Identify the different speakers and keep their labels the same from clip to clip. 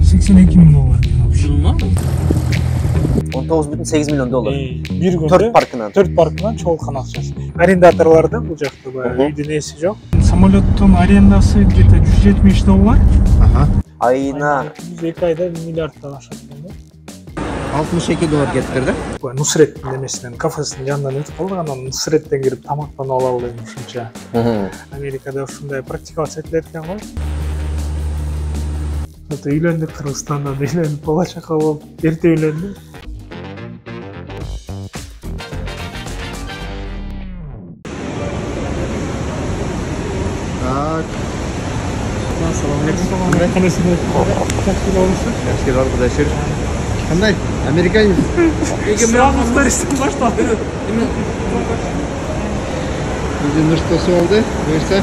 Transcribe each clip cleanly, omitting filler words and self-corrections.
Speaker 1: $82.000 ekan.
Speaker 2: Жылма?
Speaker 3: 19,8 milyon dolar.
Speaker 1: Bir günde
Speaker 3: 4 parkынан.
Speaker 1: 4 parkынан чогулган акчасы. Арендаторлордо бул жакта баягы үйдүн эси жок. Самолеттун арендасы где-то $170.
Speaker 3: Айына
Speaker 1: 2 айда 1 миллиарддан ашат экен да.
Speaker 3: $62 кетти да.
Speaker 1: Нусреттин эмесинен кафесинин жанынан өтүп калдык, анан Нусреттен кирип тамактанып алалы дедим ушунча. Америкада ушундай практикация этилет экен го. Ата үйлөндүк Кыргызстандан, үйлөнүп бала чака болуп, эрте үйлөндүм.
Speaker 3: Так.
Speaker 1: Ассалаумалейкум. Кандайсыңдар? Жакшы болуңуздар.
Speaker 3: Yaxshi arkadaşlar. Qanday? Amerikanец.
Speaker 1: Сразу стористен баштады.
Speaker 3: Bizde nurtası oldu. Buyursa.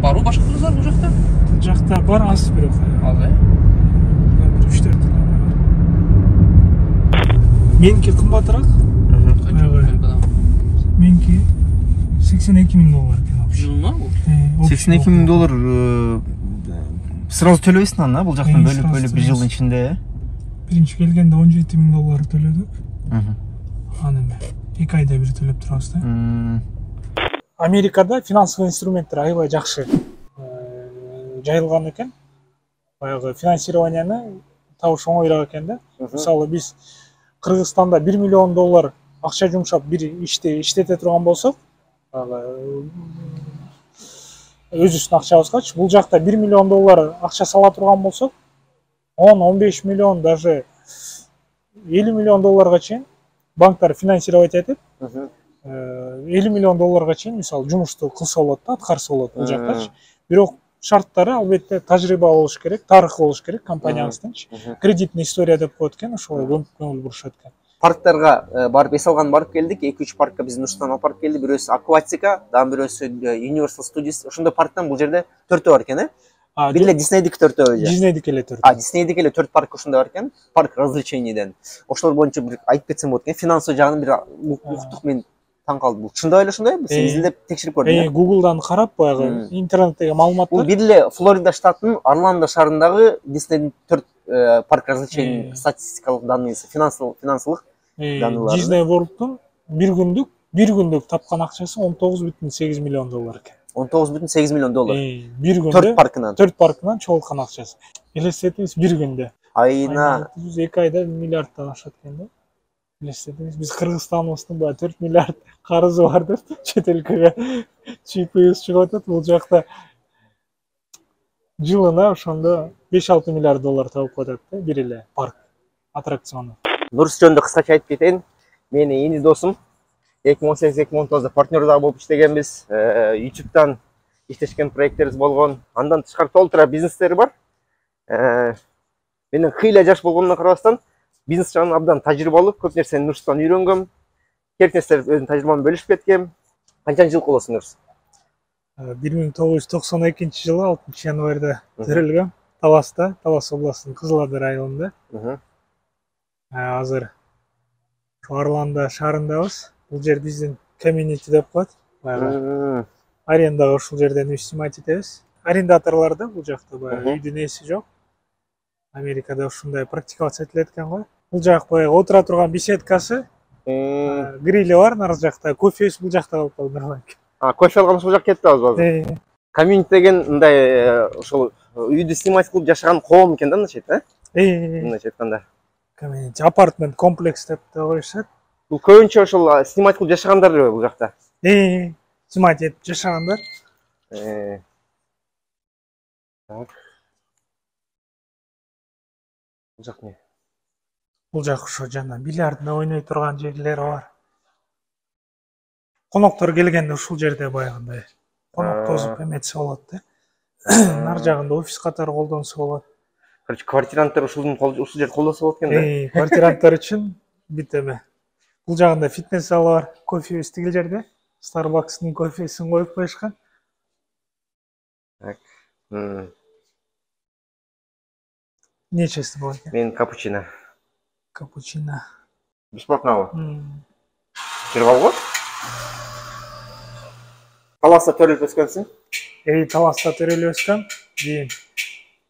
Speaker 2: Бару башка кыргыздар бул жакта?
Speaker 1: Жакта бар аз бирок.
Speaker 2: Ал э?
Speaker 1: 3-4 Меники кымбатыраак. Меники $82.000 экен.
Speaker 2: Жылма бул?
Speaker 3: $82.000 сразу төлөбөйсүң аны, бул жактан бөлүп bir жылдын ичинде.
Speaker 1: Биринчи келгенде $17.000 төлөдүк. Анан 2 айда бир төлөп турабыз да. Америкада финансовый инструменттер аябай жакшы жайылган экен. Баягы финансированияны табыш оңойраак экен да. Мисалы биз Кыргызстанда $1 миллион акча жумшап бир иштете турган болсок, өзүбүздүн акчабызгачы, бул жакта $1 миллион акча сала турган болсок, 10-15 миллион, даже $50 миллион чейин банктар финансировать этип, $50 миллион чейин мисалы жумушту кылса болот да, аткарса болот бул жактачы. Бирок шарттары албетте тажрыйба болуш керек, тарых болуш керек компаниябыздынчы. Кредитный история деп коет экен, ошого көңүл бурушат экен.
Speaker 3: Парктарга барып эс алган барып келдик. 2-3 паркка биз Нурсултан алып барып келди. Бирөөсү Акватика, дагы бирөөсү Universal Studios. Ошондой парктан бул жерде 4 бар экен, э? Бирде Диснейдики 4 же.
Speaker 1: Диснейдики эле 4.
Speaker 3: Диснейдики эле 4 парк ошондой бар экен. Парк развлечениеден. Ошолор боюнча бир айтып кетсем болот экен. Финансовый жагын бир уктук, мен таң калдым. Бул чындап эле ошондойбу? Сиз изилдеп текширип көрдүң?
Speaker 1: Google'дан карап, баягы интернеттеги маалыматтар.
Speaker 3: Бул бир эле Флорида штатынын Орландо шаарындагы Диснейдин 4 парк развлечений статистикалык данныйсы, финансылык данылар.
Speaker 1: Disney World'ун bir gündük тапкан акчасы $19,8 миллион экен.
Speaker 3: $19,8 миллион.
Speaker 1: Bir günde 4 паркынан чогулган акчасы. Элестетиңиз bir günde.
Speaker 3: Айына
Speaker 1: 2 айда 1 миллиарддан ашат экен да. Элестетиңиз, биз Кыргызстаныбыздын баа 4 миллиард карызы бар деп чет элге чипиз чыгып атат. Бул жакта жылына ошондо $5-6 миллиард табып атат да, бир эле парк аттракциону.
Speaker 3: Нурс жөнүндө кыскача айтып кетейин. Менин ини досум 2018-2019 партнер дагы болуп иштегенбиз. YouTube'дан иштешкен проекттерибиз болгон. Андан тышкары толтура бизнестери бар. Менин кыйла жаш болгонуна карабастан бизнес жагынан абдан тажрыйбалуу, көп нерсени Нурсултан үйрөнгөм. Керек нерселер өзүнүн тажрыйбамды бөлүшүп кеткем. Канчанчы жыл болосуң Нурс?
Speaker 1: 1992 жылы 6 январда төрөлгөм. Таласта, Талас областынын Кызыл Ада районунда. Азыр Орландо шаарындабыз. Бул жер биздин community деп коет. Баягы арендага ушул жерден үй снимать этебиз. Арендаторлордо бул жакта баягы үйдүн эси жок. Америкада ушундай практиковаться этилет экен го. Бул жак баягы отура турган беседкасы, грили бар наркы жакта, кофеси бул жакта калып калды нормально.
Speaker 3: Кофе алган ушул жак кетти азыр. Community деген мындай ошол үйдү снимать кылып жашаган коом экен да, мындайча айтканда. Мындайча айтканда. Community апартмент комплекс деп коюшат. Бул көбүнчө ошол снимать кылып жашагандар бул жакта.
Speaker 1: Снимать этип жашагандар.
Speaker 3: Так. Бул жак не?
Speaker 1: Бул жак ошо жана бильярдны ойной турган жерлери бар. Коноктор келгенде ушул жерде баягындай конок тосуп эметсе болот да. Нар жагында офис катары колдонсо болот.
Speaker 3: Короче, квартиранттар ушул жерди колдосо болот экен да.
Speaker 1: Квартиранттар үчүн бүт эме. Бул жагында фитнес залы бар, кофе тигил жерде. Starbucks'нын кофесин коюп коюшкан.
Speaker 3: Так.
Speaker 1: Нечеси болот экен?
Speaker 3: Мен капучино.
Speaker 1: Капучино.
Speaker 3: Бесплатнабы? Кирип алгыла? Таласта төрөлүп өскөнсүң?
Speaker 1: Таласта төрөлүп өскөм. Кийин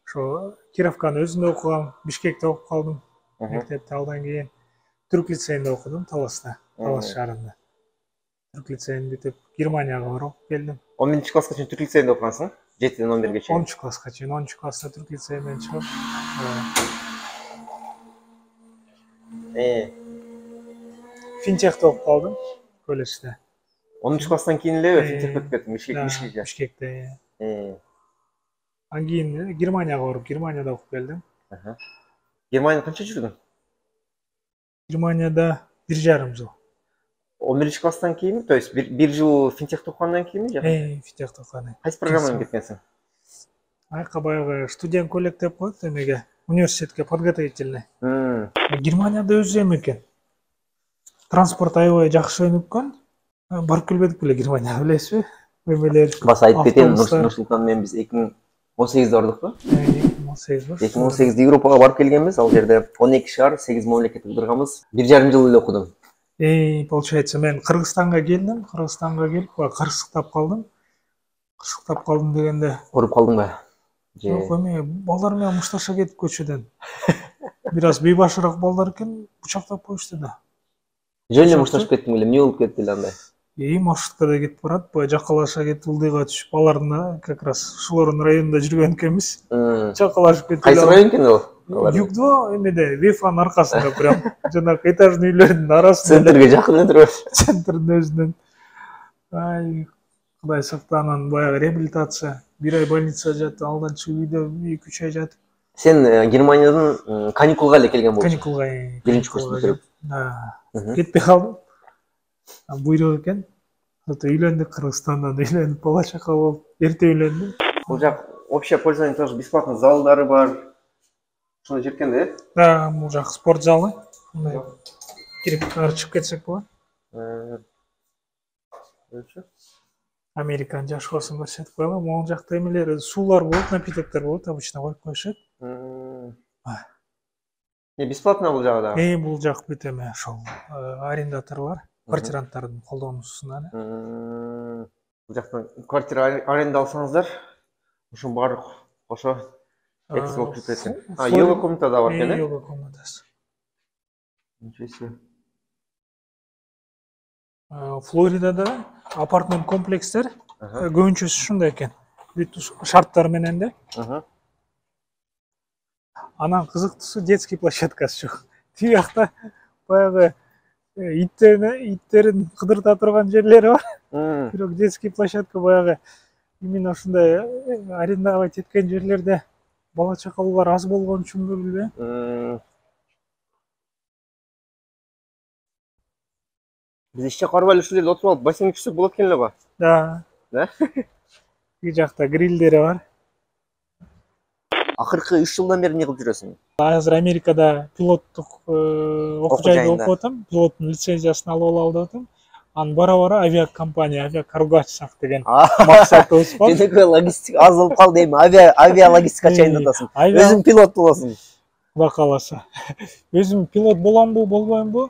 Speaker 1: ошо Кировканын өзүндө окугам, Бишкекте окуп калдым. Мектепте алдан кийин Түрк лицейинде окудум Таласта, Талас шаарында. Түрк лицейин бүтүп Германияга барып окуп келдим.
Speaker 3: 11 класска чейин Түрк лицейинде окугансың? 7ден 11ге чейин.
Speaker 1: 10 класска чейин, 10 класста Түрк лицейинден чыгып, финтехте окуп калдым, колледжде.
Speaker 3: 10 класстан кийин эле финтехке өтүп кеттиң, Бишкекке.
Speaker 1: Бишкекте. Анан кийин Германияга барып, Германияда окуп келдим.
Speaker 3: Германияда канча жүрдүң?
Speaker 1: Германияда 1,5 жыл.
Speaker 3: 11 класстан кийинби? То есть bir жыл финтехте окугандан кийинби?
Speaker 1: Финтехте окугандан.
Speaker 3: Кайсы программаны кеткенсиң?
Speaker 1: Айка баягы студент коллег деп коет эмеге, университетке подготовительный. Германияда өзү эме экен. Транспорт аябай жакшы өнүккөн. Барып келбедик беле Германияга, билесизби? Эмелер.
Speaker 3: Баса айтып кетейин, Нурсултан менен биз 2018 бардыкпы?
Speaker 1: 2018
Speaker 3: 2018 Европага барып келгенбиз. Ал жерде 12 шаар, 8 мамлекетте кыдырганбыз. 1,5 жыл эле окудум.
Speaker 1: Получается, мен Кыргызстанга келдим. Кыргызстанга келип, кырсыктап калдым. Кырсыктап калдым дегенде.
Speaker 3: Ооруп калдыңбы?
Speaker 1: Жок, эми балдар менен мушташа кетип көчөдөн. Бир аз бейбашыраак балдар экен, бычактап коюшту да.
Speaker 3: Жөн эле мушташып кеттиң беле, эмне болуп кетти эле андай?
Speaker 1: Маршруткада кетип барат, баягы жакалаша кетип ылдыйга түшүп, алардын как раз ушулордун районунда жүргөн экенбиз. Жакалашып кетип.
Speaker 3: Кайсы район экен ал?
Speaker 1: Югдо, эмеде, Вефанын аркасында прям жанагы этажный үйлөрдүн арасында.
Speaker 3: Центрге жакын эле.
Speaker 1: Центрдин өзүнөн. Ай, Кудай сактанын, баягы реабилитация. 1 ай больницада жатып, алдан чыгып үйдө 2-3 ай жатып.
Speaker 3: Сен Германиядан каникулга эле келген болчуң.
Speaker 1: Каникулга.
Speaker 3: Биринчи курсту бүтүрүп.
Speaker 1: Кетпей калдым. Буйрук экен. Зато үйлөндүк, Кыргызстандан үйлөнүп, бала чака болуп, эрте үйлөндүм.
Speaker 3: Бул жак общее пользование тоже бесплатно залдары бар. Ошондой жер экен да?
Speaker 1: Да, бул жак спорт залы. Кирип чыгып кетсек болот. Американын жашоосун көрсөтүп коелу. Могул жакта эмелер, суулар болот, напитоктор болот, обычно коюп коюшат.
Speaker 3: Бесплатно бул жагы да?
Speaker 1: Бул жак бүт эме ошол арендаторлор, квартиранттардын колдонуусунда эле.
Speaker 3: Бул жактан квартира аренда алсаңыздар, ошонун баары кошо экс болуп кетет экен. Йога комната да бар экен,
Speaker 1: Йога комнатасы.
Speaker 3: Ничего себе.
Speaker 1: Флоридада апартмент комплекстер көбүнчөсү ушундай экен. Бүт шарттар менен да. Анан кызыктуусу детский площадкасы жок. Тиги жакта баягы иттерин кыдырта турган жерлери бар. Бирок детский площадка баягы именно ушундай арендовать эткен жерлерде бала чакалуулар аз болгон үчүнбү билбейм.
Speaker 3: Биз иш жакка барбай эле ушул жерде отуруп алып бассейнге түшсөк болот экен эле го.
Speaker 1: Да. Тиги жакта грилдери бар.
Speaker 3: Акыркы 3 жылдан бери эмне кылып жүрөсүң?
Speaker 1: Азыр Америкада пилоттук окуу жайда окуп атам. Пилоттун лицензиясын алып алалы деп атам. Анан бара-бара авиакомпания, авиакарго ачсак деген максатыбыз бар.
Speaker 3: Жөнөкөй логистика аз болуп калды эми, авиалогистика чайында атасың. Өзүң пилот болосуң.
Speaker 1: Кудай кааласа. Өзүм пилот боламбы, болбоймбу?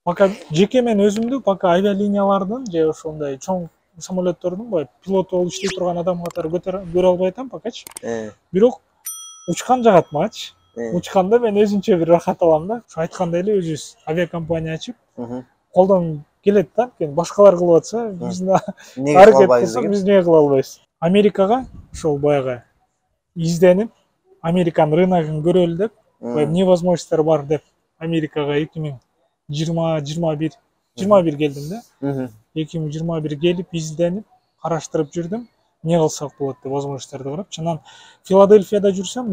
Speaker 1: Пока жеке мен өзүмдү, пока авиалиниялардын же ошондой чоң самолеттордун бай пилот болуп иштей турган адам катары көрө албай атам покачы. Бирок учкан жагат магачы. Учканда мен өзүнчө бир рахат алам да. Ошо айткандай эле өзүбүз авиакомпания ачып, колдон келет да, башкалар кылып атса, биздин аракет кылсак биз эмне кыла албайбыз. Америкага ошол баягы изденип, Американын рыногун көрөлү деп, эмне возможностьтор бар деп Америкага 2021 келдим да. 2021 келип, изденип, караштырып жүрдүм. Эмне кылсак болот деп возможностьторду карап, анан Филадельфияда жүрсөм,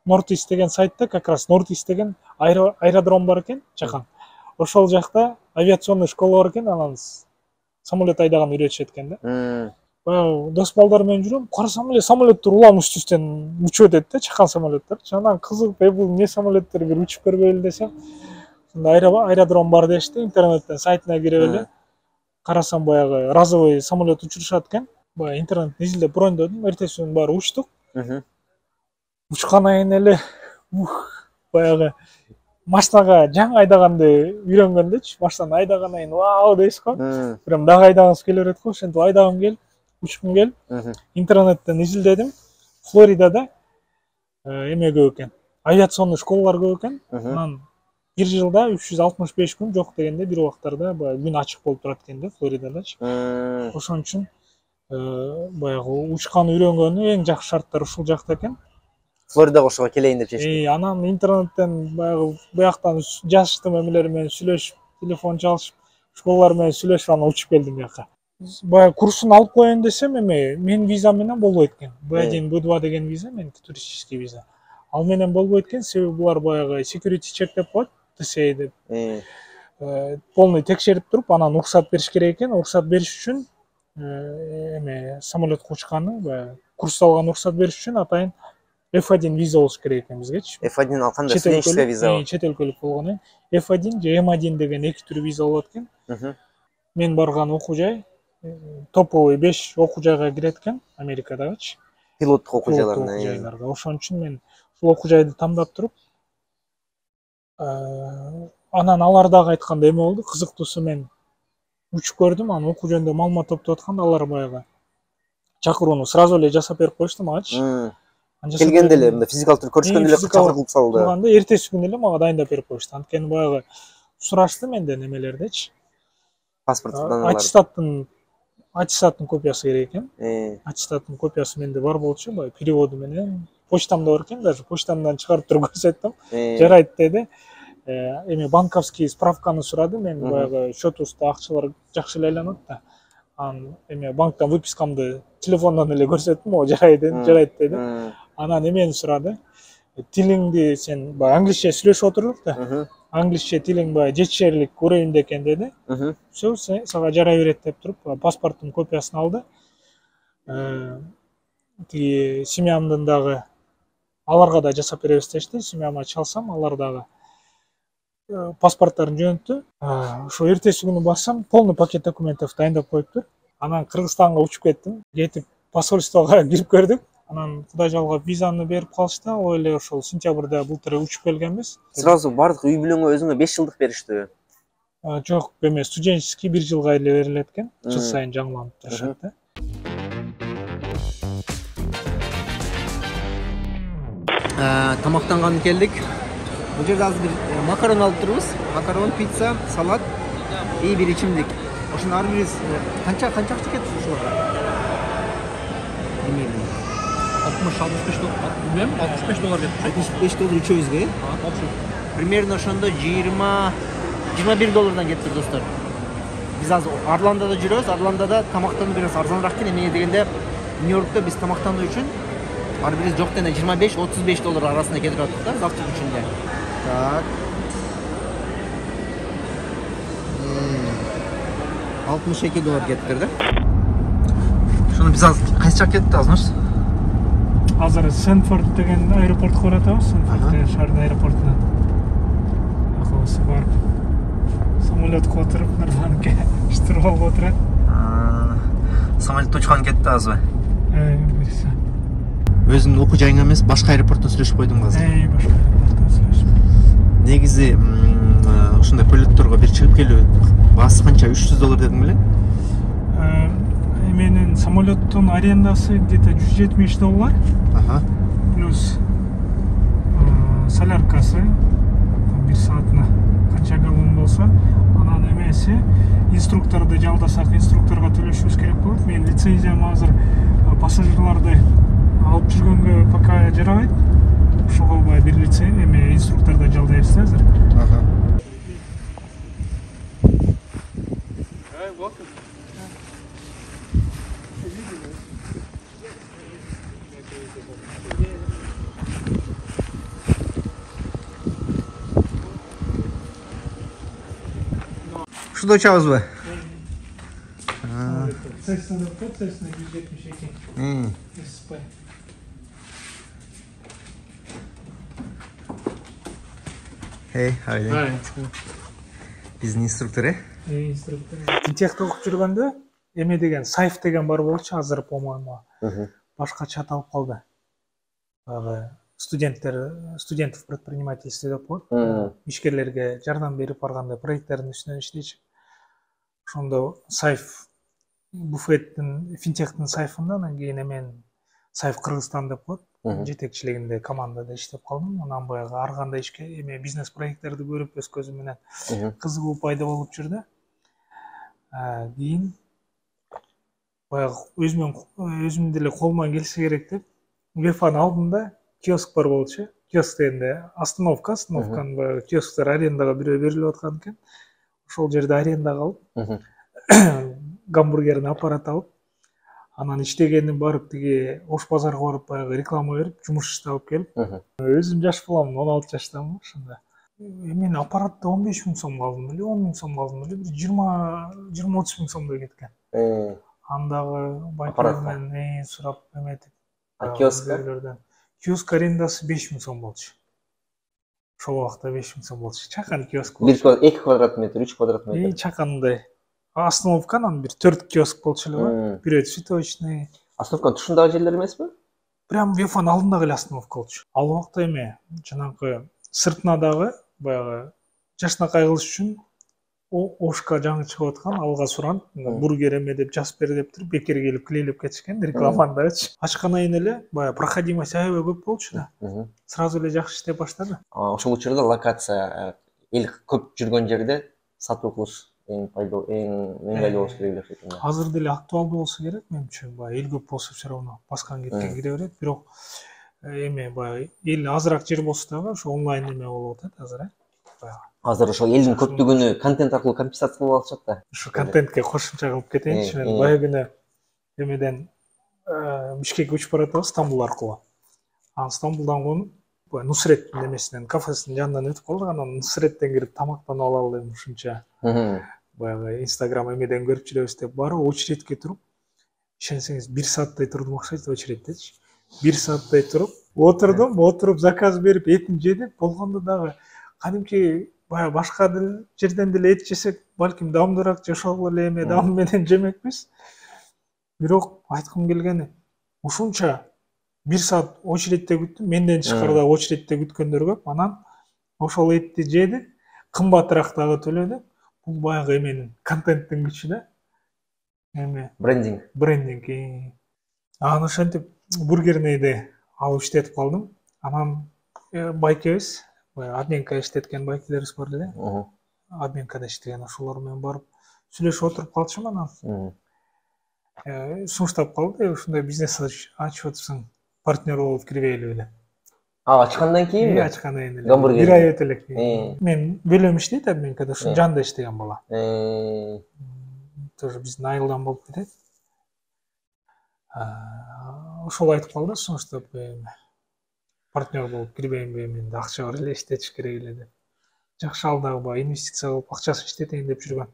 Speaker 1: Northeast деген сайтта как раз Northeast деген аэродром бар экен, жакан. Ошол жакта авиационный школа бар экен, анан самолет айдаган үйрөтүшөт экен да. Дос балдар менен жүрөм, карасам эле самолеттер улам үстүбүздөн учуп өтөт да, чакан самолеттер. Анан кызыгып, бул эмне самолеттер, бир учуп көрбөйлү десем, аэродром бар дешти, интернеттен сайтына кирип эле карасам баягы разовый самолет учурушат экен. Баягы интернеттен изилдеп брондодум, эртеси күнү баары учтук. Учкандан кийин эле баягы машинага жаңы айдаганды үйрөнгөндөчү, машинаны айдагандан кийин вау дейсиз го. Прям дагы айдагыңыз келе берет го, ошентип айдагым келип, учкум келип, интернеттен изилдедим. Флоридада эме көп экен. Авиационный школалар көп экен. Анан бир жылда 365 күн жок дегенде бир убактарда баягы күн ачык болуп турат экен да Флоридадачы. Ошон үчүн баягы учкан үйрөнгөнү эң жакшы шарттар ушул жакта экен.
Speaker 3: Флоридага ошого келейин деп чечтим.
Speaker 1: Анан интернеттен баягы буяктан жазыштым эмелер менен сүйлөшүп, телефон чалышып, школалар менен сүйлөшүп анан учуп келдим буяка. Баягы курсун алып коеюн десем эме менин визам менен болбойт экен. B1, B2 деген виза, меники туристический виза. Ал менен болбойт экен, себеби булар баягы security check деп коет, TSA деп. Полный текшерип туруп, анан уруксат бериш керек экен. Уруксат бериш үчүн эме самолетко учканы, баягы курс алган уруксат бериш үчүн атайын F1 виза болуш керек экен бизгечи.
Speaker 3: F1 ал кандай студенческая виза?
Speaker 1: Чет өлкөлүк болгону. F1 же M1 деген эки түр виза болот экен. Мен барган окуу жай топовый 5 окуу жайга кирет экен Америкадагычы.
Speaker 3: Пилоттук окуу жайларына.
Speaker 1: Ошон үчүн мен ушул окуу жайды тандап туруп, анан алар дагы айтканда эме болду, кызыктуусу мен учуп көрдүм, анан окуу жөнүндө маалымат топтоп атканда алар баягы чакырууну сразу эле жасап берип коюшту магачы.
Speaker 3: Келгенде эле мындай физикалык түрдө көрүшкөндө эле чакырып салды.
Speaker 1: Турганда эртеси күнү эле мага дайындап берип коюшту. Анткени баягы сурашты менден эмелердечи.
Speaker 3: Паспорттун
Speaker 1: аттестаттын копиясы керек экен. Аттестаттын копиясы менде бар болчу, баягы переводу менен. Почтамда бар экен, даже почтамдан чыгарып туруп көрсөттүм. Жарайт деди. Эми банковский справканы сурады, мен баягы счетубузда акчалар жакшы эле айланат да. Анан эме банктан выпискамды телефондон эле көрсөттүм, о жарайт деди. Анан эмени сурады. Тилиңди сен баягы англисче сүйлөшүп отурук да. Англисче тилиң баягы жетишерлик уровеньде экен деди. Всё, сага жарай берет деп туруп, паспорттун копиясын алды. Тиги семьямдын дагы аларга да жасап беребиз дешти. Семьяма чалсам, алар дагы паспорттарын жөнөттү. Ошо эртеси күнү барсам, полный пакет документов дайындап коюптур. Анан Кыргызстанга учуп кеттим. Кетип посольствого кирип көрдүк. Анан кудай жалгап визаны берип калышты. Ал эле ошол сентябрда былтыр учуп келгенбиз.
Speaker 3: Сразу бардык үй бүлөңө өзүңө 5 жылдык бериштиби?
Speaker 1: Жок, эме студенческий 1 жылга эле берилет экен. Жыл сайын жаңыланып турушат да.
Speaker 4: Тамактангандан келдик. Бул жерде азыр бир макарон алып турбуз. Макарон, пицца, салат и бир ичимдик. Ошону ар бирибиз канча акча кетти ушуга? Билбейм.
Speaker 2: 60-65 доллар. Билбейм, 65 доллар кетти.
Speaker 4: 65 доллар үчөөбүзгө. Примерно ошондо 20-21 доллардан кетти достор. Биз азыр Орландода жүрөбүз. Орландода тамактануу бир аз арзаныраак экен. Эмне дегенде Нью-Йоркто биз тамактануу үчүн ар бирибиз жок дегенде 25-35 доллар арасында кетирип аттык да, завтрак үчүн. Так. 62 доллар кетти да. Шуну биз азыр кайсы жак кетти азыр?
Speaker 1: Азыр Сенфорд деген аэропортко баратабыз. Сенфорд шаардын аэропортуна. Акыбызы барып самолетко отуруп нурманке штурвалга отурат.
Speaker 4: Самолетто учкан кетти азыр.
Speaker 1: Буюрса.
Speaker 4: Өзүмдүн окуу жайыңа эмес, башка аэропорттон сүйлөшүп койдум азыр.
Speaker 1: Башка аэропорттон сүйлөшүп.
Speaker 4: Негизи ушундай полетторго бир чыгып келүү баасы канча? 300 доллар дедим беле?
Speaker 1: Менин самолеттун арендасы где-то 170 доллар. Плюс соляркасы бир саатына канча галлон болсо, анан эмеси инструкторду жалдасак, инструкторго төлөшүбүз керек болот. Менин лицензиям азыр пассажирларды алып жүргөнгө пока жарабайт. Ошого бир лицензия эме инструкторду жалдайбыз азыр.
Speaker 4: Ушунда учабызбы?
Speaker 1: Cessna 172. SP.
Speaker 4: Hey, how are you doing? Биздин инструктор,
Speaker 1: инструктор. Финтехте окуп жүргөндө эме деген сайф деген бар болчу, азыр по-моему башкача аталып калды. Студент в предпринимательстве деп коет. Ишкерлерге жардам берип барганда проекттердин үстүнөн иштечи. Ошондо сайф буфеттин финтехтин сайфында, анан кийин эмен Сайф Кыргызстан деп коет. Жетекчилигинде командада иштеп калдым. Анан баягы ар кандай ишке эме бизнес проекттерди көрүп өз көзүм менен кызыгуу пайда болуп жүрдү. Кийин баягы өзүм деле колуман келсе керек деп Вефаны алдым да, киоск бар болчу. Киоск дегенде остановканын баягы киосктор арендага бирөө берилип аткан экен. Ошол жерде арендага алып, гамбургерин аппарат алып, анан иштегеним барып тиги Ош базарга барып баягы реклама берип, жумуш иштеп келип, өзүм жаш баламын, 16 жаштамын ошондо. Мен аппаратты 15 миң сомго алдым эле, 10 миң сомго алдым эле, 20-30 миң сомдой кеткен. Андагы байкерден сурап эметип, киоск арендасы 5 миң сом болчу. Ошол убакта 5 миң сом болчу. Чакан киоск болчу.
Speaker 3: 2 квадрат метр, 3 квадрат метр.
Speaker 1: Чакандай. Остановканын бир 4 киоск болчу эле. Бирөө цветочный.
Speaker 3: Остановканын тушундагы жерлер эмеспи?
Speaker 1: Прям Вефанын алдындагы эле остановка болчу. Ал убакта эме, жанагы сыртына дагы баягы жашынакай кылыш үчүн Ошка жаңы чыгып аткан алга суранып, бургер эме деп жазып бер деп туруп, бекер келип клейлеп кетишкен рекламандачы. Ачканайын эле баягы проходимость аябай көп болчу да. Сразу эле жакшы иштеп баштады.
Speaker 3: Ошол учурда локация эл көп жүргөн жерде сатуу кылыш эң ыңгайлуу болуш керек деп эсептейм.
Speaker 1: Азыр деле актуалдуу болсо керек менимче. Баягы эл көп болсо все равно баскан кеткен кире берет, бирок эме баягы эл азыраак жер болсо дагы ошо онлайн эме болуп атат азыр.
Speaker 3: Азыр ошол элдин көптүгүнө контент аркылуу компенсация кылып алышат да.
Speaker 1: Ушу контентке кошумча кылып кетейинчи. Мен бая күнү эмеден Бишкекке учуп баратабыз Стамбул аркылуу. Анан Стамбулдан конуп, Нусреттин немесинен кафесинин жанынан өтүп калдык. Анан Нусреттен кирип тамактанып алалы эми ушунча. Баягы Инстаграм эмеден көрүп жүрөбүз деп барып, очередке туруп, ишенсеңиз 1 сааттай турдум окшойт очередтечи. 1 сааттай туруп, отуруп заказ берип, этин жедип, болгондо дагы кадимки баягы башка жерден деле эт жесек, балким даамдуураак жашоо эле эме даам менен жемекпиз. Бирок айткым келгени, ушунча 1 саат очередте күттүм, менден тышкарыда очередте күткөндөр көп. Анан ошол этти жедик, кымбатыраак дагы төлөдүк. Бул баягы эменин контенттин күчү да. Эме брендинг. Анан ошентип бургернейди алып иштетип калдым. Анан байкебиз Адменка иштеткен байкелерибиз бар эле. Адменкада иштеген ошолор менен барып сүйлөшүп отуруп калчумун анан. Сунуштап калды, ушундай бизнес ачып атыпсың, партнер болуп кирбейли эле.
Speaker 3: Ачкандан кийинби?
Speaker 1: Ачкандан кийин эле. 1 ай өтө элек. Мен бөлөм иштейт Адменкада, ушун жанында иштеген бала. Тоже биздин айылдан болуп кетет. Ошол айтып калды, сунуштап партнер болуп кирбейинби, менде акча бар эле, иштетиш керек эле деп. Жакшы ал дагы баягы инвестиция кылып акчасын иштетейин деп жүргөн.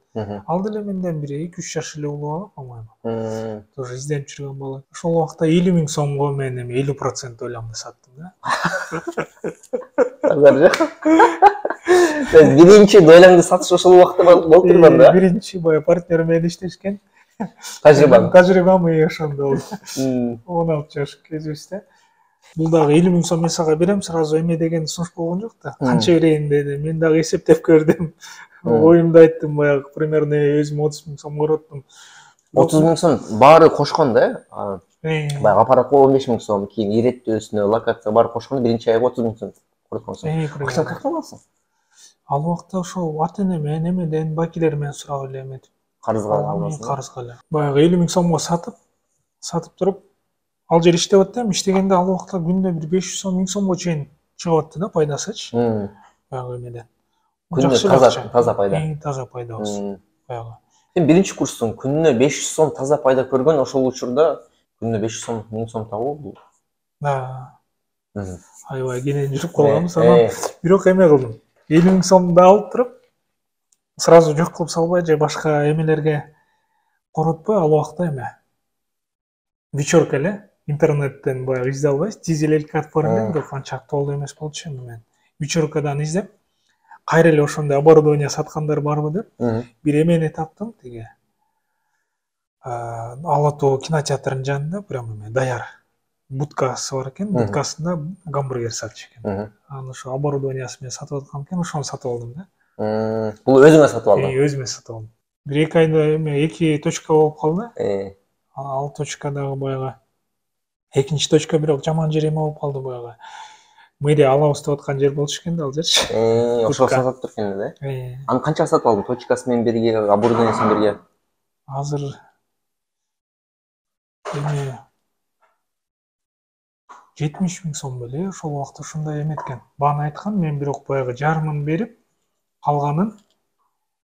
Speaker 1: Ал деле менден бир 2-3 жаш эле улуу бала, по-моему. Тоже изденип жүргөн бала. Ошол убакта 50 миң сомго мен эми 50% өлөмдү саттым да.
Speaker 3: Азыр Сен биринчи дойлаңды сатыш ошол убакта болуп турган да?
Speaker 1: Биринчи баягы партнер менен иштешкен.
Speaker 3: Тажрыйбам
Speaker 1: ошондо болду. 16 жаш кезибизде. Бул дагы 50 миң сом мен сага берем, сразу эме деген сунуш болгон жок да. Канча берейин деди. Мен дагы эсептеп көрдүм. Оюмду айттым, баягы примерно өзүм 30 миң сом короттум.
Speaker 3: 30 миң сом баары кошкон да? Баягы аппаратка 15 миң сом, кийин иреттөөсүнө, локация баары кошкондо биринчи айга 30 миң сом коротконсуң. Акчаны каяктан аласың?
Speaker 1: Ал убакта ошол ата-энемен, эмеден, байкелер менен сурап эле эметип.
Speaker 3: Карызга аласың.
Speaker 1: Карызга эле. Баягы 50 миң сомго сатып туруп, ал жер иштеп аттым, иштегенде ал убакта күндө бир 500 сом, 1000 сомго чейин чыгып атты да пайдасычы. Баягы эмеден.
Speaker 3: Күндө таза пайда.
Speaker 1: Таза пайда болсун. Баягы.
Speaker 3: Сен биринчи курстуң, күнүнө 500 сом таза пайда көргөн, ошол учурда күнүнө 500 сом, 1000 сом табуу бул.
Speaker 1: Да. Аябай кенен жүрүп калганбыз, анан бирок эме кылдым. 50 миң сомду алып туруп, сразу жок кылып салбай же башка эмелерге коротпой, ал убакта эме вечерка эле интернеттен баягы изде албайбыз, дизель платформа бирок анча актуалдуу эмес болчу эми мен. Вечеркадан издеп, кайра эле ошондой оборудование саткандар барбы деп, бир эмени таптым, тиги Ала Тоо кинотеатрынын жанында прям эме даяр будкасы бар экен, будкасында гамбургер сатчу экен. Анан ошо оборудованиясы менен сатып аткан экен, ошону сатып алдым да.
Speaker 3: Бул өзүңө сатып алдың?
Speaker 1: Өзүмө сатып алдым. Бир 2 айда эме 2 точка болуп калды. Ал точкадагы баягы Экинчи точка бирок жаман жер эме болуп калды баягы. Мэрия алабыз деп аткан жер болчу экен да ал жерчи.
Speaker 3: Ошого сатып тур экен да. Аны канчага сатып алдың? Точкасы менен бирге, оборудованиясы менен бирге?
Speaker 1: Азыр эме 70 000 сом беле, ошол убакта ушундай эме экен. Бааны айткан, мен бирок баягы жарымын берип, калганын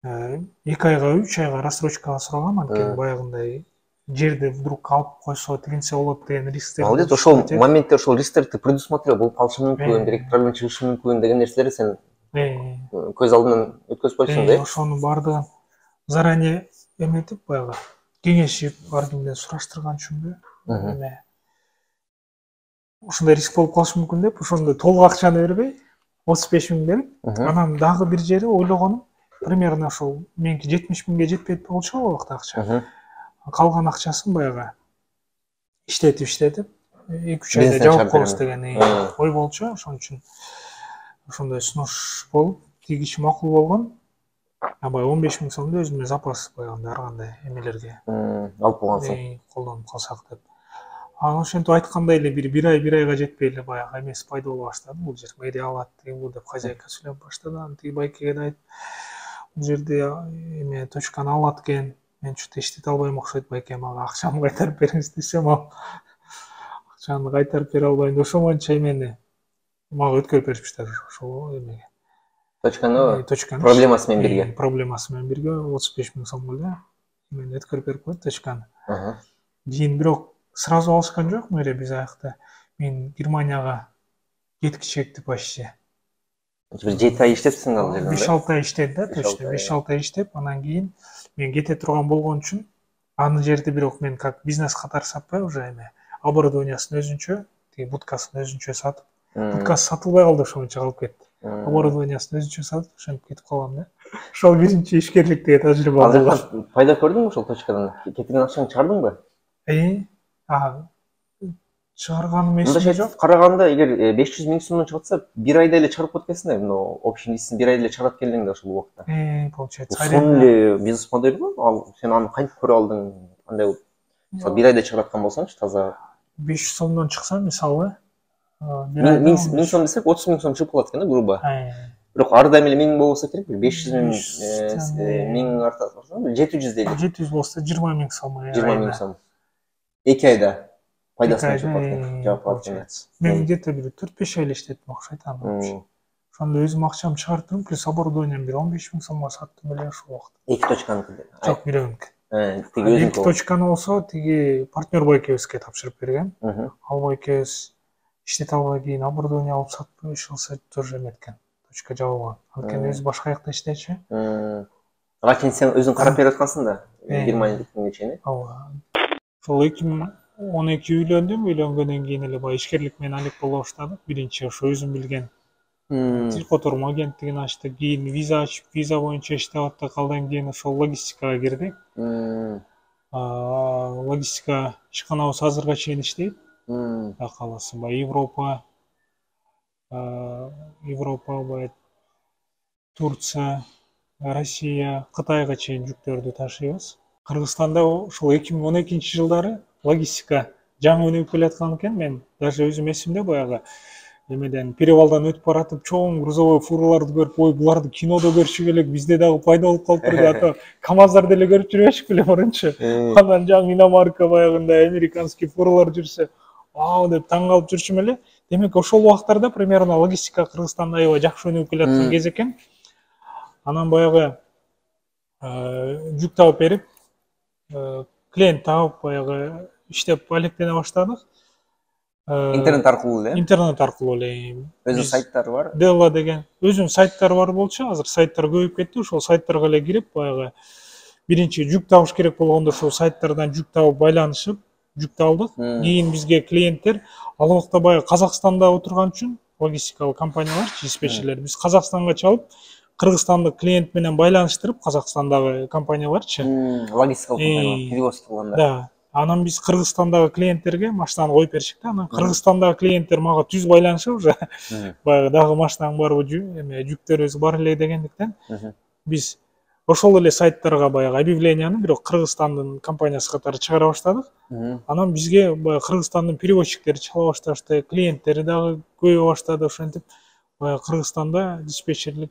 Speaker 1: 2 айга 3 айга рассрочкага сурагам, анткени баягындай жерди вдруг алып койсо тигинсе болот деген рисктер.
Speaker 3: Молодец, ошол моментте ошол рисктерди предусмотрел, болуп калышы мүмкүн, бирок проблема чыгышы мүмкүн деген нерселерди сен көз алдыңан өткөзүп койсуң да.
Speaker 1: Ошонун баардыгын заранее эметип баягы кеңешип, ар кимден сураштырган үчүнбү? Эме ушундай риск болуп калышы мүмкүн деп, ошондой толук акчаны бербей, 35 000 берип, анан дагы бир жери ойлогонум, примерно ошол меники 70 000ге жетпейт болчу ал убакта акча. Калган акчасын баягы иштетип 2-3 айда жабып коебуз деген ой болчу. Ошон үчүн ошондой сунуш болуп, тиги киши макул болгон. Баягы 15 000 сомду өзүмө запас баягындай ар кандай эмелерге
Speaker 3: алып койгонсуң.
Speaker 1: Колдонуп калсак деп. Анан ошентип айткандай эле бир айга жетпей эле баягы эмеси пайда боло баштады. Бул жер мэрия алат деген бул деп хозяйка сүйлөп баштады. Анан тиги байкеге да айтып, бул жерде эме точканы алат экен. Мен чөтө иштете албайм окшойт байке, мага акчамды кайтарып бериңиз десем, ал акчаны кайтарып бере албайм. Ошо боюнча эмени мага өткөрүп беришиптир ошол эмеге.
Speaker 3: Точканы проблемасы менен бирге.
Speaker 1: Проблемасы менен бирге 35 000 сом эле эмени өткөрүп берип койду точканы. Кийин бирок сразу алышкан жок мэрия биз аякта. Мен Германияга кеткич экти почти.
Speaker 3: Бир 7 ай иштепсиң ал жерде.
Speaker 1: 5-6 ай иштеди да, точно 5-6 ай иштеп, анан кийин мен кете турган болгон үчүн аны жерди бирок мен как бизнес катары сатпай, уже эме оборудованиясын өзүнчө, тиги будкасын өзүнчө сатып, будкасы сатылбай калды, ошон үчүн калып кетти. Оборудованиясын өзүнчө сатып, ошентип кетип калгам да. Ошол биринчи ишкерликтеги тажрыйба болду.
Speaker 3: Пайда көрдүңбү ошол точкадан? Кеткен акчаңды чыгардыңбы?
Speaker 1: Чыгарганым эсимде жок.
Speaker 3: Караганда эгер 500 000 сомдон чыгатса, бир айда эле чыгарып кеткенсиң да, мына общий несин бир айда эле чыгарып келдиң да ошол убакта.
Speaker 1: Получается.
Speaker 3: Ошол эле бизнес модель го, ал сен аны кантип көрө алдың? Кандай болуп? Мисалы бир айда чыгараткан болсоңчу таза
Speaker 1: 500 сомдон чыкса, мисалы,
Speaker 3: 1000 сом десек 30 000 сом чыгып калат экен да грубо. Бирок ар дайым эле 1000 болбосо керек, 500 000 артат болсо 700 дейли.
Speaker 1: 700 болсо 20 000 сом.
Speaker 3: 20 000 сом. 2 айда пайдасына чыгып калат.
Speaker 1: Мен где-то бир 4-5 ай эле иштеттим окшойт аны. Ошондо өзүм акчамды чыгартып, плюс оборудованием бир 15 000 сомго саттым эле ошол убакта.
Speaker 3: 2 точканы.
Speaker 1: Жок, бирөөнүкү.
Speaker 3: Тиги өзүң.
Speaker 1: 2 точканы болсо, тиги партнер байкебизге тапшырып берген. Ал байкебиз иштете албай кийин оборудование алып сатпай ошол тоже эметкен. Точка жабылган. Анткени өзү башка жакта иштечү.
Speaker 3: Ага чейин сен өзүң карап берип аткансың да, Германияга кеткенге чейин.
Speaker 1: Ооба. Ошол 2012 үйлөндүм, үйлөнгөндөн кийин эле баягы ишкерлик менен алек боло баштадык. Биринчи ошо өзүм билген Тиркоторум агенттигин ачтык, кийин виза ачып, виза боюнча иштеп аттык, андан кийин ошол логистикага кирдик. Логистика ишканабыз азырга чейин иштейт. Кудай кааласа, баягы Европа, баягы Турция, Россия, Кытайга чейин жүктөрдү ташыйбыз. Кыргызстанда ошол 2012 жылдары логистика жаңы өнүгүп келаткан экен. Мен даже өзүм эсимде баягы эмеден перевалдан өтүп баратып, чоң грузовой фураларды көрүп, ой, буларды кинодо көрүшү керек, бизде дагы пайда болуп калыптыр деп атып, КамАЗдарды эле көрүп жүрбөшүк беле мурунчу. Анан жаңы иномарка баягындай американский фуралар жүрсө, вау деп таң калып жүрчүм эле. Демек ошол убактарда примерно логистика Кыргызстанда аябай жакшы өнүгүп келаткан кез экен. Анан баягы жүк таап берип, клиент таап баягы иштеп алектене баштадык.
Speaker 3: Интернет аркылуу эле?
Speaker 1: Интернет аркылуу эле.
Speaker 3: Өзүнүн сайттары бар?
Speaker 1: Делла деген өзүнүн сайттары бар болчу, азыр сайттар көбөйүп кетти. Ошол сайттарга эле кирип, баягы биринчи жүк табыш керек болгондо ошол сайттардан жүк табып байланышып, жүк табдык. Кийин бизге клиенттер ал убакта баягы Казакстанда отурган үчүн логистикалык компаниялар, диспетчерлер биз Казакстанга чалып, кыргызстандык клиент менен байланыштырып, Казакстандагы компанияларчы.
Speaker 3: Логистикалык компаниялар, перевоз кылганда.
Speaker 1: Да. Анан биз Кыргызстандагы клиенттерге машинаны коюп беришик да. Анан Кыргызстандагы клиенттер мага түз байланышып уже. Баягы дагы машинаң барбы, эме жүктөрүбүз бар эле дегендиктен биз ошол эле сайттарга баягы объявленияны бирок Кыргызстандын компаниясы катары чыгара баштадык. Анан бизге баягы Кыргызстандын перевозчиктери чыга башташты, клиенттери дагы көбөйө баштады. Ошентип баягы Кыргызстанда диспетчерлик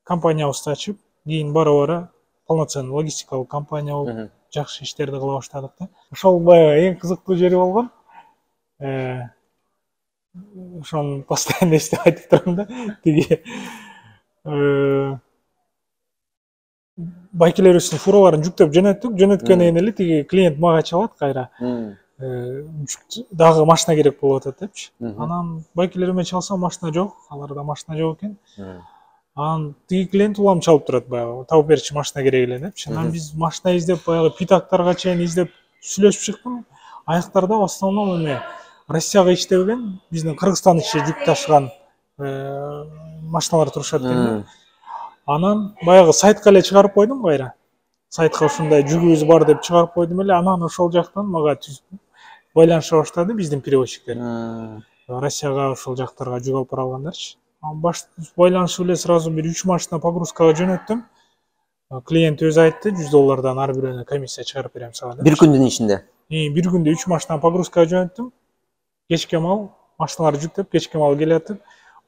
Speaker 1: компаниябызды ачып, кийин бара-бара полноценный логистикалык компания болуп, жакшы иштерди кыла баштадык да. Ошол баягы эң кызыктуу жери болгон. Ошону постоянно эстеп айтып турам да. Тиги байкелерибиздин фураларын жүктөп жөнөттүк. Жөнөткөндөн эле тиги клиент мага чалат кайра. Дагы машина керек болуп атат депчи. Анан байкелериме чалсам машина жок, аларда машина жок экен. Анан тиги клиент улам чалып турат баягы, тауып берчи машина керек эле депчи. Анан биз машина издеп баягы питактарга чейин издеп сүйлөшүп чыктым. Аяктарда в основном эме Россияга иштебеген, биздин Кыргызстан ичи жүк ташыган машиналар турушат экен. Анан баягы сайтка эле чыгарып койдум кайра. Сайтка ушундай жүгүбүз бар деп чыгарып койдум эле. Анан ошол жактан мага байланыша баштады биздин перевозчиктер. Россияга ошол жактарга жүк алып бара алгандарчы. Байланышып эле сразу бир 3 машина погрузкага жөнөттүм. Клиент өзү айтты, $100 ар бирөөнө комиссия чыгарып берем сага деп.
Speaker 3: Бир күндүн ичинде.
Speaker 1: Бир күндө 3 машина погрузкага жөнөттүм. Кечке мал машиналарды жүктөп, кечке мал келатып,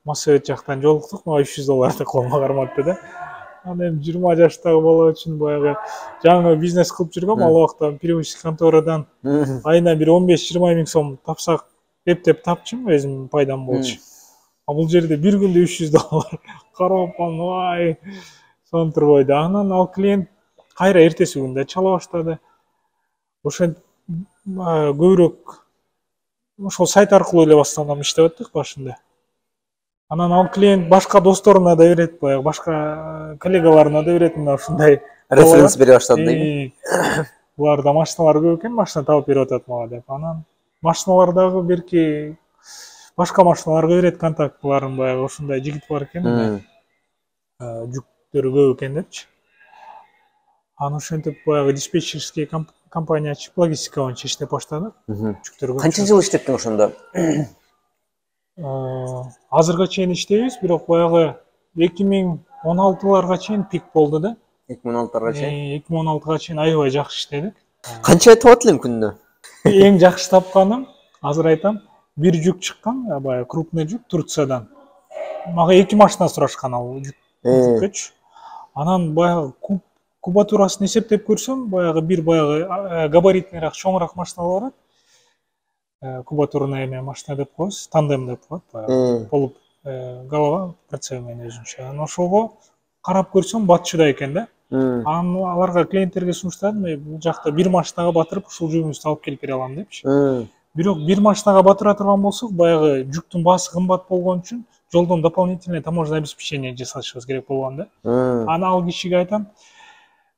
Speaker 1: Москвет жактан жолуктук, мага $300 колума карматты да. Анан 20 жаштагы бала үчүн баягы жаңы бизнес кылып жүргөм, ал убакта перевозчик конторадан айына бир 15-20 миң сом тапсак, эптеп тапчым, өзүм пайдам болчу. А бул жерде бир күндө $300 карап калдым, ай, сон турбойду. Анан ал клиент кайра эртеси күндө чала баштады. Ошентип көбүрөөк ошол сайт аркылуу эле баштан иштеп аттык башында. Анан ал клиент башка досторуна да берет, баягы башка коллегаларына да берет, мына ушундай
Speaker 3: референс бере баштады дейби.
Speaker 1: Буларда машиналар көп экен, машина таап берип атат мага деп. Анан машиналардагы берки башка машиналарга берет контактыларын, баягы ушундай жигит бар экен, жүктөрү көп экен депчи. Анан ошентип баягы диспетчерский компания ачып, логистика боюнча иштеп баштадык.
Speaker 3: Канча жыл иштептиң ошондо?
Speaker 1: Азырга чейин иштейбиз, бирок баягы 2016-ларга чейин пик болду да.
Speaker 3: 2016-ларга чейин?
Speaker 1: 2016-га чейин аябай жакшы иштедик.
Speaker 3: Канча тапат элең күндө?
Speaker 1: Эң жакшы тапканым, азыр айтам, бир жүк чыккан, баягы крупный жүк Турциядан. Мага 2 машина сурашкан ал жүккөчү. Анан баягы кубатурасын эсептеп көрсөм, баягы бир баягы габаритныйраак, чоңураак машиналар бар. Кубатурный эме машина деп коебуз, тандем деп коет, баягы болуп голова прицел менен өзүнчө. Анан ошого карап көрсөм батчуда экен да. Анан аларга клиенттерге сунуштадым, бул жакта бир машинага батырып ушул жүгүңүздү алып келип бере алам депчи. Бирок бир машинага батыра турган болсок, баягы жүктүн баасы кымбат болгон үчүн жолдон дополнительное таможенное обеспечение жасашыбыз керек болгон да. Анан ал кишиге айтам,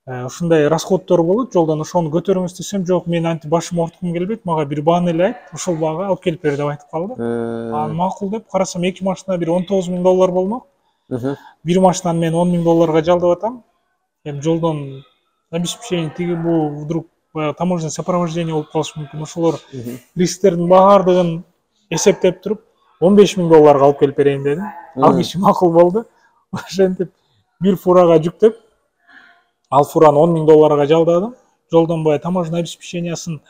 Speaker 1: ушундай расходдор болот, жолдон ошону көтөрүңүз десем, жок, мен антип башым ооруткум келбейт, мага бир бааны эле айт, ошол баага алып келип бер деп айтып калды. Анан макул деп карасам, 2 машина бир $19 000 болмок. Бир машинаны мен $10 000 жалдап атам. Эми жолдон обеспечение тиги бул вдруг таможенное сопровождение болуп калышы мүмкүн. Ошолор рисктердин баардыгын эсептеп туруп, $15 000 алып келип берейин дедим. Ал киши макул болду. Ошентип бир фурага жүктөп, ал фураны $10 000 жалдадым. Жолдон баягы таможенное обеспечениясын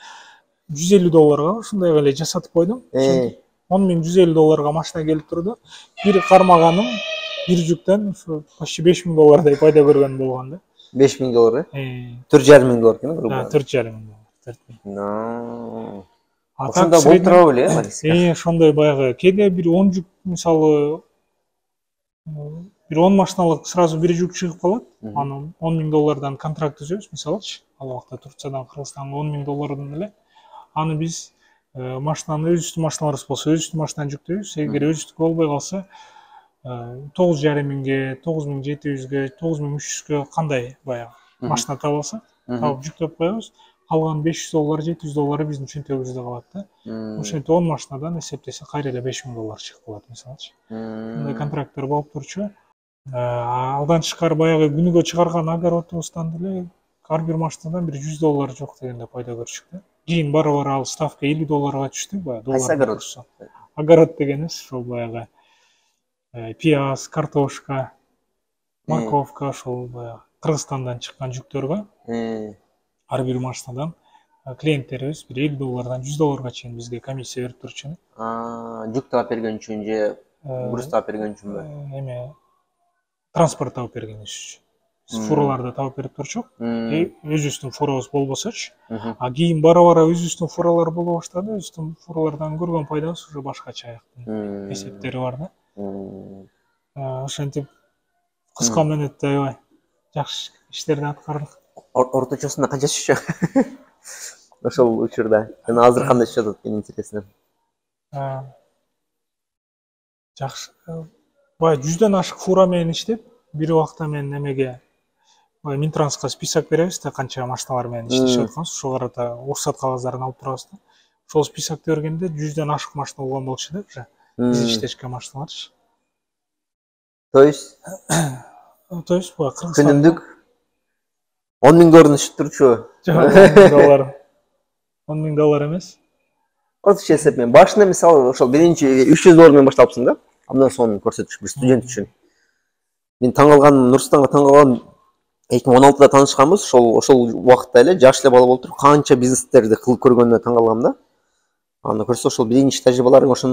Speaker 1: $150 ушундайга эле жасатып койдум. $10,150 машина келип турду. Бир кармаганым бир жүктөн почти $5 000 пайда көргөн болгон да.
Speaker 3: $5 000? $4,5 000 экен, грубо.
Speaker 1: $4,5 000.
Speaker 3: Ошондо болуп тура беле,
Speaker 1: ошондой баягы кээде бир 10 жүк, мисалы бир 10 машиналык сразу бир жүк чыгып калат. Анан $10 000 контракт түзөбүз, мисалычы. Ал убакта Турциядан Кыргызстанга $10 000 эле. Аны биз машинаны өзүбүздүн машиналарыбыз болсо, өзүбүздүн машинаны жүктөйбүз. Эгер өзүбүздүкү болбой калса, $9,5 000, $9,700, $9,300 кандай баягы машина табылса, табып жүктөп коебуз. Калган $500, $700 биздин чөнтөгүбүздө калат да. Ошентип 10 машинадан эсептесе кайра эле $5 000 чыгып калат, мисалычы. Мындай контракттар болуп турчу. Алдан тышкары баягы күнүгө чыгарган огородубуздан деле ар бир машинадан бир $100 жок дегенде пайда көрчүк да. Кийин бара-бара ал ставка $50 түштү, баягы доллар. Огород дегенибиз ошол баягы пияз, картошка, морковка, ошол баягы Кыргызстандан чыккан жүктөргө ар бир машинадан клиенттерибиз бир $50 $100 чейин бизге комиссия берип турчу.
Speaker 3: Жүк таап берген үчүн же груз таап берген үчүнбү?
Speaker 1: Эме транспорт таап берген үчүн. Биз фураларды таап берип турчук. Өзүбүздүн фурабыз болбосочу. А кийин бара өзүбүздүн фуралар боло баштады. Өзүбүздүн фуралардан көргөн пайдабыз уже башкача аяктын эсептери бар да. Ошентип кыска мөөнөттө аябай жакшы иштерди аткардык.
Speaker 3: Орточосунда канча түшчү? Ошол учурда. Жана азыр кандай түшүп атат экен интересно.
Speaker 1: Жакшы. Бай 100дөн ашык фура менен иштеп, бир убакта мен эмеге Минтрансқа список беребиз да, канча машиналар менен иштешип атканбыз. Ошого карата уруксат кагаздарын алып турабыз да. Ошол списокты бергенде 100дөн ашык машина болгон болчу да, уже биз иштешкен машиналарчы.
Speaker 3: То есть
Speaker 1: бу Кыргызстан
Speaker 3: күнүмдүк $10,000 түшүп турчу.
Speaker 1: $10,000. $10,000 эмес.
Speaker 3: Орточо эсеп менен башында мисалы ошол биринчи $300 менен баштапсың да. Андан соң көрсөтүш бир студент үчүн. Мен таң калган, Нурсултанга таң калган 2016-да таанышканбыз. Ошол убакытта эле жаш эле бала болуп туруп канча бизнестерди кылып көргөнүнө таң калгам да. Аны көрсө ошол биринчи тажрыйбаларың ошон.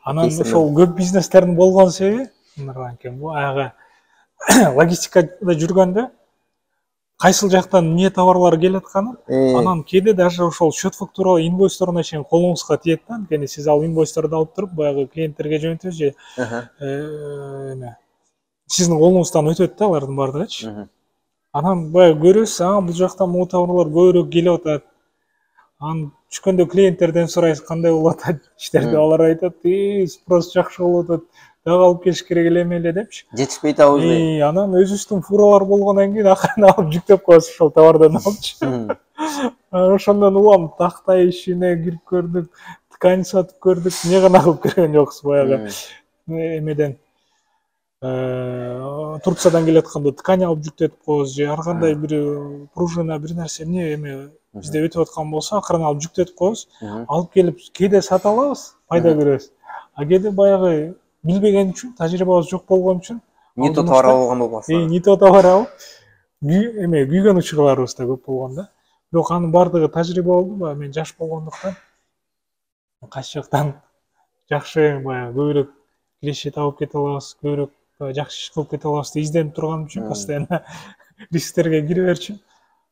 Speaker 1: Анан ошол көп бизнестердин болгон себеби мындан экен. Бу аяга логистикада жүргөндө кайсыл жактан эмне товарлар келатканын, анан кээде даже ошол счет фактура инвойсторуна чейин колуңузга тиет да. Анткени сиз ал инвойсторду алып туруп баягы клиенттерге жөнөтөсүз же эме сиздин колуңуздан өтөт да алардын баардыгычы. Анан баягы көрөсүз, бул жактан могу товарлар көбүрөөк келип атат. Анан түшкөндө клиенттерден сурайсыз, кандай болуп атат иштерди. Алар айтат, спрос жакшы болуп атат. Дагы алып келиш керек эле эмеле депчи.
Speaker 3: Жетишпей атабызбы?
Speaker 1: Анан өзүбүздүн фуралар болгондон кийин акырын алып жүктөп коебуз ошол товардан алыпчы. Ошондон улам тактай ишине кирип көрдүк, ткань сатып көрдүк, эмне гана кылып көргөн жокпуз баягы. Эмеден Турциядан келатканда ткань алып жүктөтүп коебуз же ар кандай бир пружина бир нерсе эмне эме бизде өтүп аткан болсо акырын алып жүктөтүп коебуз. Алып келип кээде сата алабыз, пайда көрөбүз. А кээде баягы билбеген үчүн, тажрыйбабыз жок болгон үчүн
Speaker 3: не то товар алган болбосо.
Speaker 1: Не то товар алып, эме күйгөн учурларыбыз да көп болгон да. Бирок анын бардыгы тажрыйба болду. Мен жаш болгондуктан кайсы жактан жакшы баягы көбүрөөк киреше табып кете алабыз, көбүрөөк жакшы иш кылып кете алабыз деп изденип турган үчүн постоянно рисктерге кире берчү.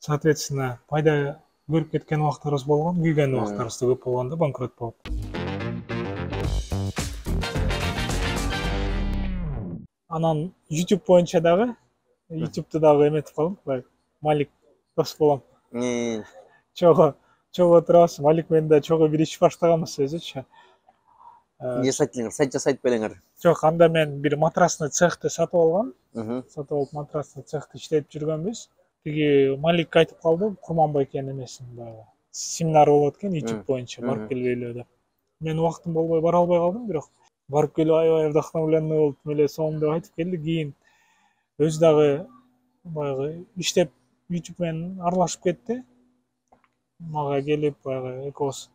Speaker 1: Соответственно, пайда көрүп кеткен убактарыбыз болгон, күйгөн убактарыбыз да көп болгон да, банкрот болуп. Анан YouTube боюнча дагы, YouTube'ду дагы эметип калдым, Малик дос болом. Чого турабыз, Малик менен да чого бир иш баштаганбыз өзүчү.
Speaker 3: Эмне сайтыңар? Сайт жасайт белеңер?
Speaker 1: Жок, анда мен бир матрасный цехты сатып алгам. Сатып алып матрасный цехты иштетип жүргөнбүз. Тиги Малик айтып калды, Курманбайкенин эмесин баягы семинар болот экен YouTube боюнча, барып келгейле деп. Мен убактым болбой бара албай калдым, бирок барып келип аябай вдохновленный болуп, эле соң деп айтып келди. Кийин өзү дагы баягы иштеп YouTube менен аралашып кетти. Мага келип баягы экөөбүз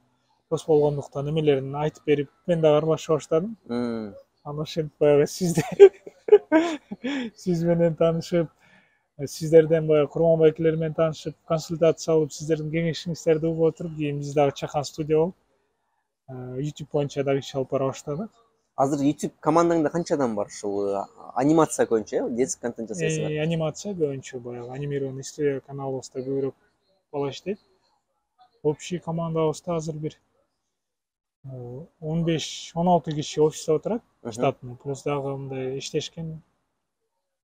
Speaker 1: дос болгондуктан эмелерин айтып берип, мен дагы аралаша баштадым. Анан ошентип баягы сиз менен таанышып, сиздерден баягы Курманбайкелер менен таанышып, консультация алып, сиздердин кеңешиңиздерди угуп отуруп, кийин биз дагы чакан студия болуп, YouTube боюнча дагы иш алып бара баштадык.
Speaker 3: Азыр YouTube командаңда канча адам бар? Ушул анимация көбүнчө, детский контент жасайсыңар?
Speaker 1: Анимация көбүнчө баягы анимированный студия каналыбызда көбүрөөк бала иштейт. Общий командабызда азыр бир 15-16 киши офисте отурат, штатный, плюс дагы мындай иштешкен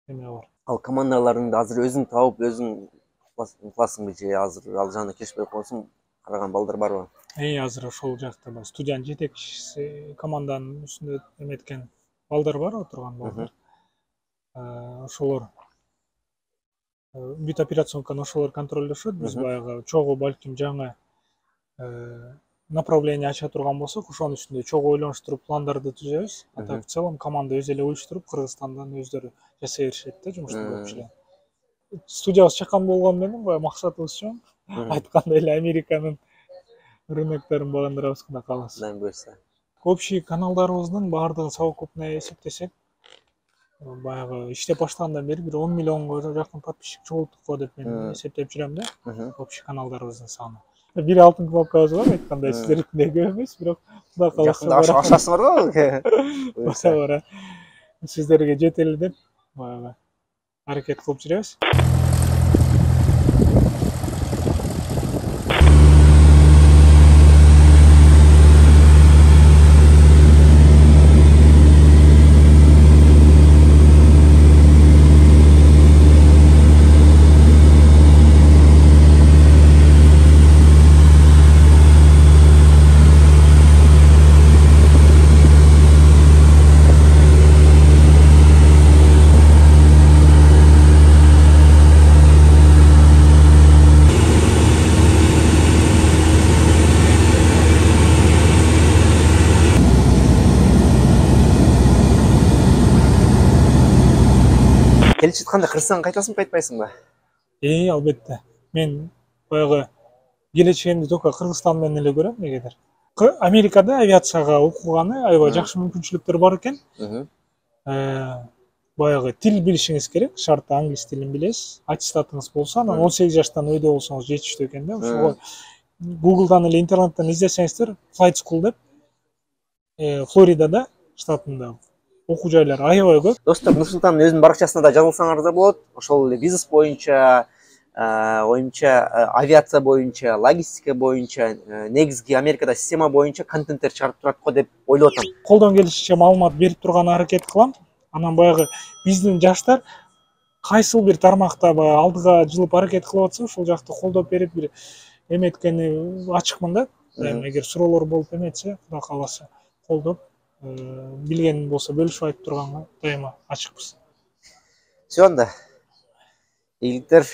Speaker 1: эме бар.
Speaker 3: Ал командаларыңды азыр өзүң табып, өзүң кыласыңбы же азыр ал жагына киришпей койсоң, караган балдар барбы?
Speaker 1: Азыр ошол жакта студиянын жетекчиси, команданын үстүндө эметкен балдар бар, отурган балдар. Ошолор бүт операционканы ошолор контролдошот. Биз баягы чогуу балким жаңы направление ача турган болсок, ошонун үстүндө чогуу ойлонуштуруп пландарды түзөбүз. А так в целом команда өзү эле уюштуруп, Кыргызстандан өздөрү жасай беришет да жумушту көпчүлүгү. Студиябыз чакан болгону менен баягы максатыбыз чоң. Айткандай эле Американын рынокторун багындырабыз кына калабыз.
Speaker 3: Кудай буйрса.
Speaker 1: Общий каналдарыбыздын баардыгын совокупно эсептесек, баягы иштеп баштагандан бери бир 10 миллионго жакын подписчик чогулттук го деп мен эсептеп жүрөм да. Общий каналдарыбыздын саны. Бир алтын кнопкабыз бар айткандай, силердикиндей көп эмес, бирок Кудай кааласа
Speaker 3: Акчасы бар го.
Speaker 1: буюрса сиздерге жетели деп баягы аракет кылып жүрөбүз.
Speaker 3: Келип жатканда кырсаң кайтасыңбы, кайтпайсыңбы?
Speaker 1: Албетте. Мен баягы келечегимди только Кыргызстан менен эле көрөм, негедир. Америкада авиацияга окуганы аябай жакшы мүмкүнчүлүктөр бар экен. Баягы тил билишиңиз керек, шарт англис тилин билесиз. Аттестатыңыз болсо, анан 18 жаштан өйдө болсоңуз жетиштүү экен да. Ошого Google'дан эле интернеттен издесеңиздер, Flight School деп Флоридада штатында окуу жайлар аябай көп.
Speaker 3: Достор, Нурсултандын өзүнүн баракчасына да жазылсаңар да болот. Ошол эле бизнес боюнча, оюмча авиация боюнча, логистика боюнча, негизги Америкада система боюнча контенттер чыгарып турат го деп ойлоп атам.
Speaker 1: Колдон келишинче маалымат берип турган аракет кылам. Анан баягы биздин жаштар кайсыл бир тармакта алдыга жылып аракет кылып атса, ошол жакты колдоп берип бир эметкени ачыкмын да. Эгер суроолор болуп эметсе, Кудай кааласа колдоп, билген болсо бөлүшүп айтып турганга дайыма ачыкпыз.
Speaker 3: Все анда. Ийгиликтер.